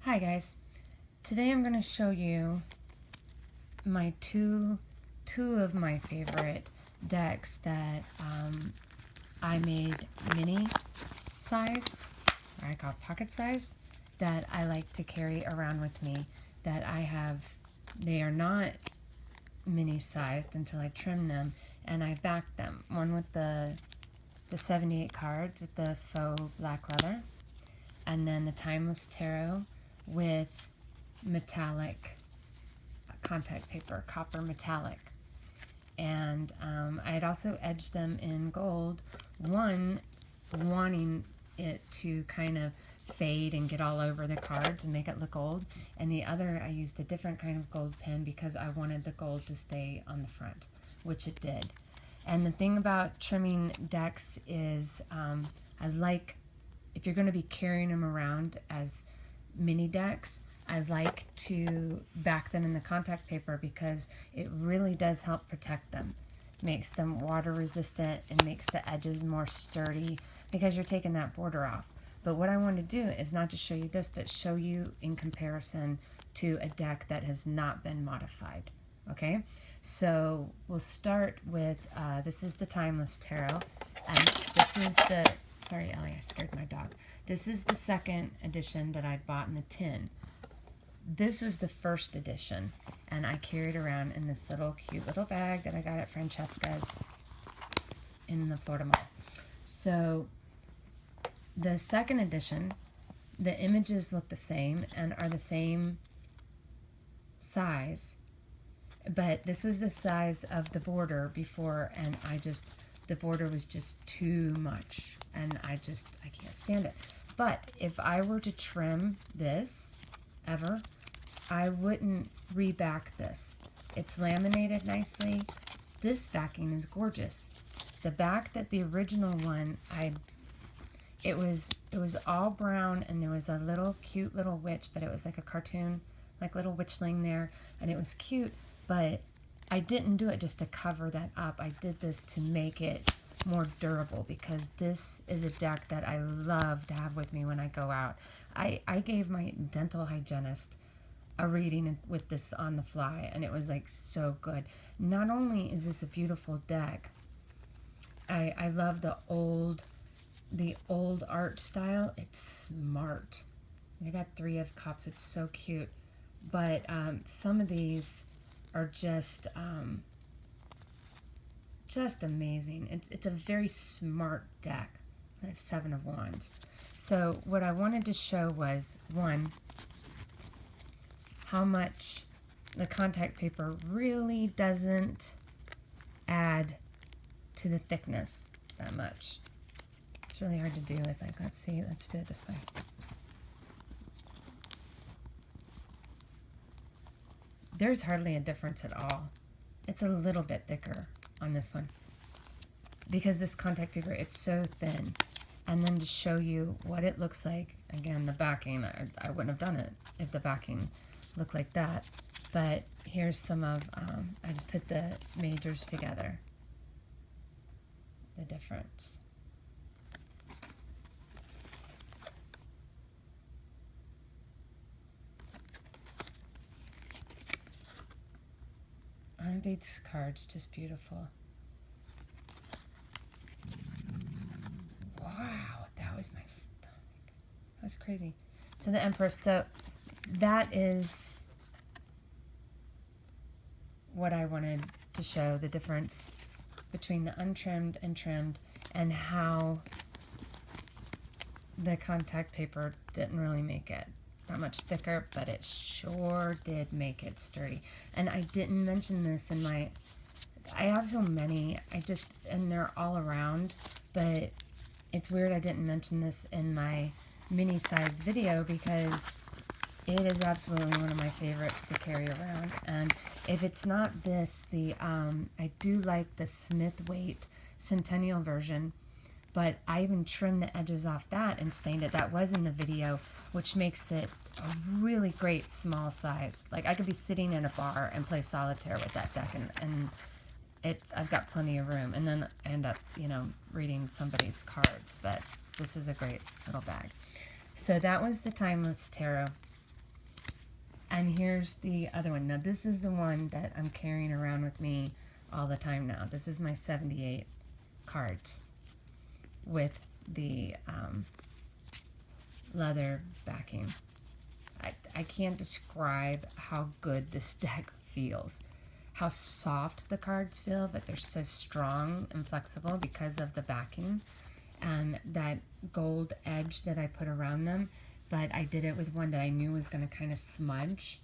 Hi guys, today I'm going to show you my two of my favorite decks that I made mini sized, or I call pocket sized, that I like to carry around with me. That I have, they are not mini sized until I trim them and I back them. One with the 78 cards with the faux black leather, and then the Timeless Tarot with metallic contact paper, copper metallic. And I had also edged them in gold, one wanting it to kind of fade and get all over the cards and make it look old, and the other I used a different kind of gold pen because I wanted the gold to stay on the front, which it did. And the thing about trimming decks is I like, if you're going to be carrying them around as mini decks, I like to back them in the contact paper because it really does help protect them. Makes them water resistant and makes the edges more sturdy because you're taking that border off. But what I want to do is not just show you this, but show you in comparison to a deck that has not been modified. Okay, so we'll start with, this is the Timeless Tarot, and this is the, sorry Ellie, I scared my dog. This is the second edition that I bought in the tin. This was the first edition, and I carried around in this little cute little bag that I got at Francesca's in the Florida Mall. So the second edition, the images look the same and are the same size, but this was the size of the border before, and the border was just too much, and I can't stand it. But if I were to trim this ever, I wouldn't reback this. It's laminated nicely. This backing is gorgeous. The back that the original one, it was all brown, and there was a little cute little witch, but it was like a cartoon, like little witchling there, and it was cute, but I didn't do it just to cover that up. I did this to make it more durable because this is a deck that I love to have with me when I go out. I gave my dental hygienist a reading with this on the fly, and it was like so good. Not only is this a beautiful deck, I love the old art style. It's smart. I got 3 of cups. It's so cute. But some of these are just amazing. It's a very smart deck. That's 7 of Wands. So what I wanted to show was, one, how much the contact paper really doesn't add to the thickness that much. It's really hard to do with, like, let's see, let's do it this way. There's hardly a difference at all. It's a little bit thicker on this one because this contact paper, it's so thin. And then to show you what it looks like, again, the backing, I wouldn't have done it if the backing looked like that. But here's some of, I just put the majors together, the difference. Aren't these cards just beautiful? Wow, that was my stomach. That was crazy. So the Empress, so that is what I wanted to show, the difference between the untrimmed and trimmed, and how the contact paper didn't really make it that much thicker, but it sure did make it sturdy. And I didn't mention this in my, I have so many, and they're all around, but it's weird I didn't mention this in my mini size video because it is absolutely one of my favorites to carry around. And if it's not this, I do like the Smith Weight Centennial version, but I even trimmed the edges off that and stained it. That was in the video, which makes it a really great small size. Like, I could be sitting in a bar and play solitaire with that deck, and I've got plenty of room. And then I end up, reading somebody's cards, but this is a great little bag. So that was the Timeless Tarot. And here's the other one. Now this is the one that I'm carrying around with me all the time now. This is my 78 cards with the leather backing. I can't describe how good this deck feels. How soft the cards feel, but they're so strong and flexible because of the backing and that gold edge that I put around them. But I did it with one that I knew was going to kind of smudge.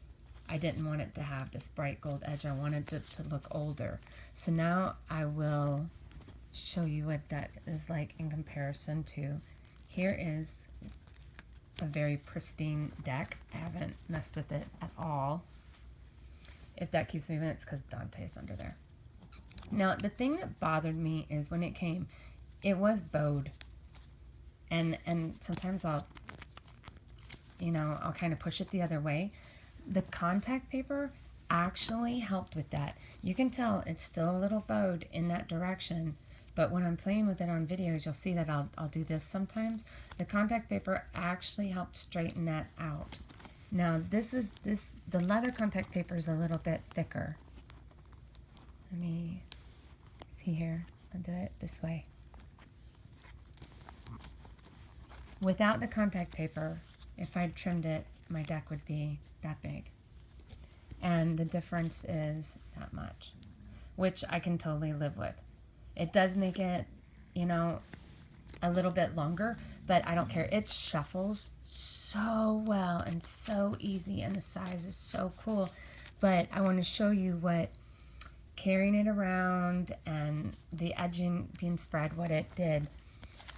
I didn't want it to have this bright gold edge. I wanted it to look older. So now I will show you what that is like in comparison to. Here is a very pristine deck. I haven't messed with it at all. If that keeps moving, it's because Dante's under there. Now, the thing that bothered me is when it came, it was bowed. And sometimes I'll kind of push it the other way. The contact paper actually helped with that. You can tell it's still a little bowed in that direction, but when I'm playing with it on videos, you'll see that I'll do this sometimes. The contact paper actually helped straighten that out. Now the leather contact paper is a little bit thicker. Let me see here. I'll do it this way. Without the contact paper, if I'd trimmed it, my deck would be that big. And the difference is that much, which I can totally live with. It does make it, a little bit longer, but I don't care. It shuffles so well and so easy, and the size is so cool. But I want to show you what carrying it around and the edging being spread, what it did.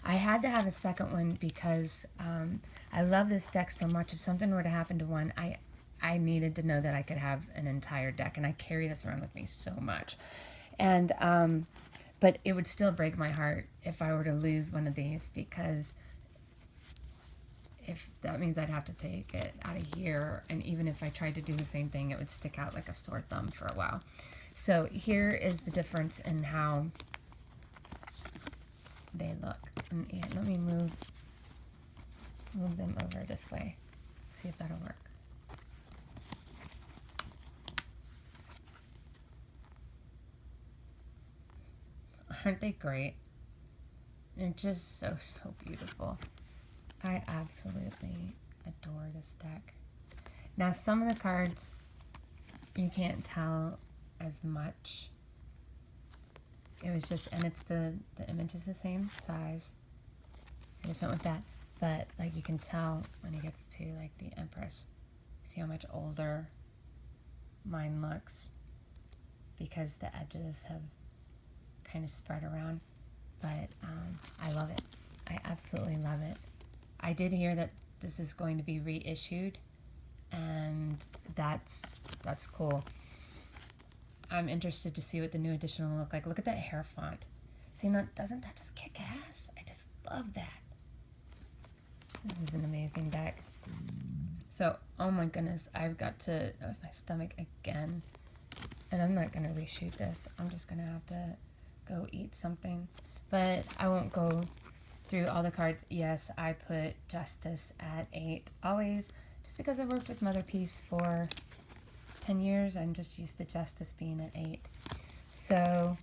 I had to have a second one because I love this deck so much. If something were to happen to one, I needed to know that I could have an entire deck, and I carry this around with me so much. And but it would still break my heart if I were to lose one of these, because if that means I'd have to take it out of here, and even if I tried to do the same thing, it would stick out like a sore thumb for a while. So here is the difference in how they look. And yeah, let me move them over this way. See if that'll work. Aren't they great? They're just so beautiful. I absolutely adore this deck. Now some of the cards you can't tell as much. It was just, and it's the image is the same size. I just went with that. But like you can tell when it gets to like the Empress, see how much older mine looks because the edges have kind of spread around. But I love it. I absolutely love it. I did hear that this is going to be reissued, and that's cool. I'm interested to see what the new edition will look like. Look at that hair font. See, now, doesn't that just kick ass? I just love that. This is an amazing deck. So, oh my goodness, I've got to, that was my stomach again. And I'm not going to reshoot this. I'm just going to have to go eat something. But I won't go through all the cards. Yes, I put Justice at 8 always, just because I worked with Mother Peace for 10 years. I'm just used to Justice being at 8. So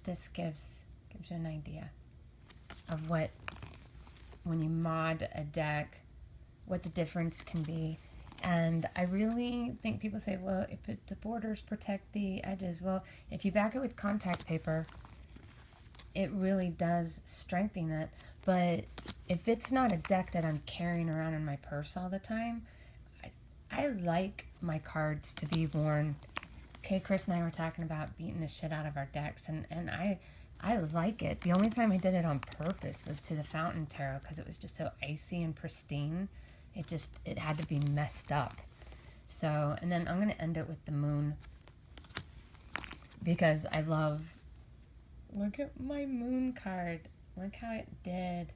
this gives you an idea of what, when you mod a deck, what the difference can be. And I really think people say, well, if the borders protect the edges. Well, if you back it with contact paper, it really does strengthen it. But if it's not a deck that I'm carrying around in my purse all the time, I like my cards to be worn. Okay, Chris and I were talking about beating the shit out of our decks, and I like it. The only time I did it on purpose was to the Fountain Tarot, because it was just so icy and pristine. It had to be messed up. So, and then I'm going to end it with the Moon, because I love, look at my Moon card. Look how it did.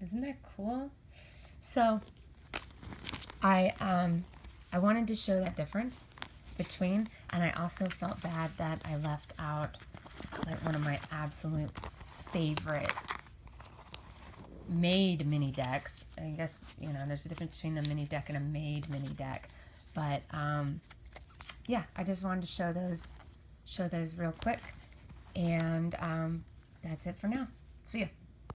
Isn't that cool? So, I wanted to show that difference between, and I also felt bad that I left out like one of my absolute favorite made mini decks. I guess, there's a difference between a mini deck and a made mini deck. But yeah, I just wanted to show those real quick, and that's it for now. See ya.